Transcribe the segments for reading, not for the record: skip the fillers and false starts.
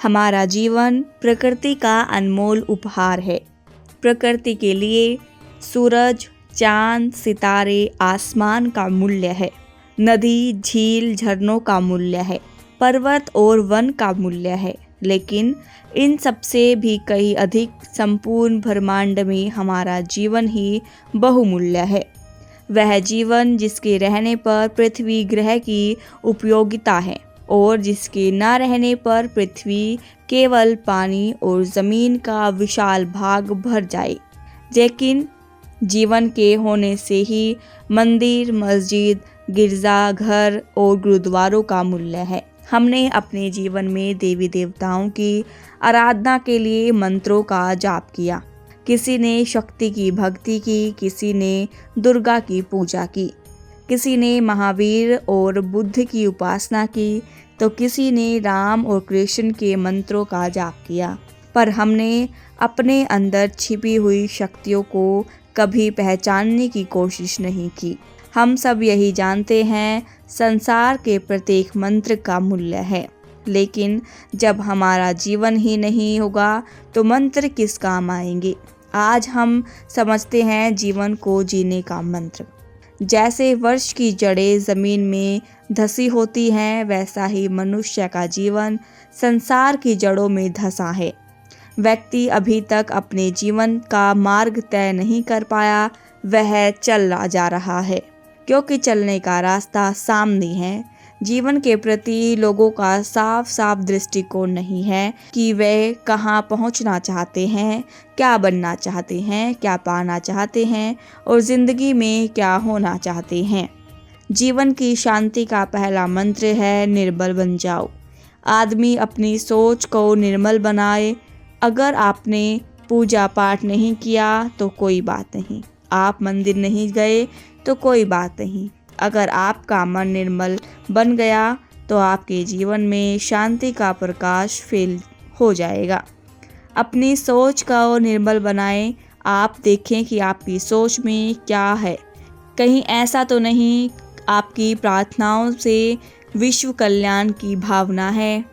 हमारा जीवन प्रकृति का अनमोल उपहार है। प्रकृति के लिए सूरज, चांद, सितारे, आसमान का मूल्य है। नदी, झील, झरनों का मूल्य है। पर्वत और वन का मूल्य है। लेकिन इन सबसे भी कहीं अधिक संपूर्ण ब्रह्मांड में हमारा जीवन ही बहुमूल्य है। वह जीवन जिसके रहने पर पृथ्वी ग्रह की उपयोगिता है और जिसके न रहने पर पृथ्वी केवल पानी और ज़मीन का विशाल भाग भर जाए। लेकिन जीवन के होने से ही मंदिर, मस्जिद, गिरजाघर और गुरुद्वारों का मूल्य है। हमने अपने जीवन में देवी देवताओं की आराधना के लिए मंत्रों का जाप किया। किसी ने शक्ति की भक्ति की, किसी ने दुर्गा की पूजा की, किसी ने महावीर और बुद्ध की उपासना की, तो किसी ने राम और कृष्ण के मंत्रों का जाप किया। पर हमने अपने अंदर छिपी हुई शक्तियों को कभी पहचानने की कोशिश नहीं की। हम सब यही जानते हैं, संसार के प्रत्येक मंत्र का मूल्य है। लेकिन जब हमारा जीवन ही नहीं होगा तो मंत्र किस काम आएंगे। आज हम समझते हैं जीवन को जीने का मंत्र। जैसे वर्ष की जड़ें ज़मीन में धसी होती हैं, वैसा ही मनुष्य का जीवन संसार की जड़ों में धसा है। व्यक्ति अभी तक अपने जीवन का मार्ग तय नहीं कर पाया, वह चला जा रहा है क्योंकि चलने का रास्ता सामने है। जीवन के प्रति लोगों का साफ साफ दृष्टिकोण नहीं है कि वे कहाँ पहुँचना चाहते हैं, क्या बनना चाहते हैं, क्या पाना चाहते हैं और ज़िंदगी में क्या होना चाहते हैं। जीवन की शांति का पहला मंत्र है निर्मल बन जाओ। आदमी अपनी सोच को निर्मल बनाए। अगर आपने पूजा पाठ नहीं किया तो कोई बात नहीं, आप मंदिर नहीं गए तो कोई बात नहीं। अगर आपका मन निर्मल बन गया तो आपके जीवन में शांति का प्रकाश फैल हो जाएगा। अपनी सोच को निर्मल बनाएं। आप देखें कि आपकी सोच में क्या है। कहीं ऐसा तो नहीं आपकी प्रार्थनाओं से विश्व कल्याण की भावना है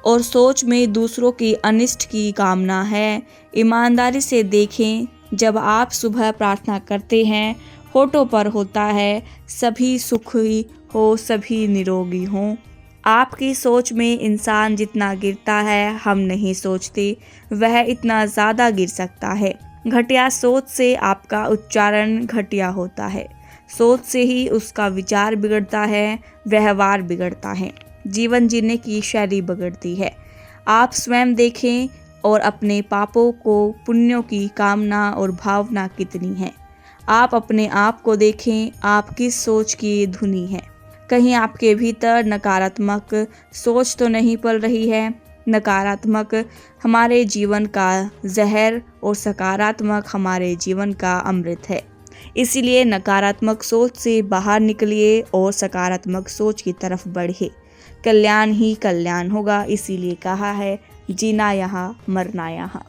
और सोच में दूसरों की अनिष्ट की कामना है। ईमानदारी से देखें, जब आप सुबह प्रार्थना करते हैं, होठों पर होता है सभी सुखी हो, सभी निरोगी हों। आपकी सोच में इंसान जितना गिरता है हम नहीं सोचते, वह इतना ज़्यादा गिर सकता है। घटिया सोच से आपका उच्चारण घटिया होता है। सोच से ही उसका विचार बिगड़ता है, व्यवहार बिगड़ता है, जीवन जीने की शैली बिगड़ती है। आप स्वयं देखें और अपने पापों को पुण्यों की कामना और भावना कितनी है। आप अपने आप को देखें, आप किस सोच की धुनी है। कहीं आपके भीतर नकारात्मक सोच तो नहीं पल रही है। नकारात्मक हमारे जीवन का जहर और सकारात्मक हमारे जीवन का अमृत है। इसीलिए नकारात्मक सोच से बाहर निकलिए और सकारात्मक सोच की तरफ बढ़िए। कल्याण ही कल्याण होगा। इसीलिए कहा है जीना यहाँ मरना यहाँ।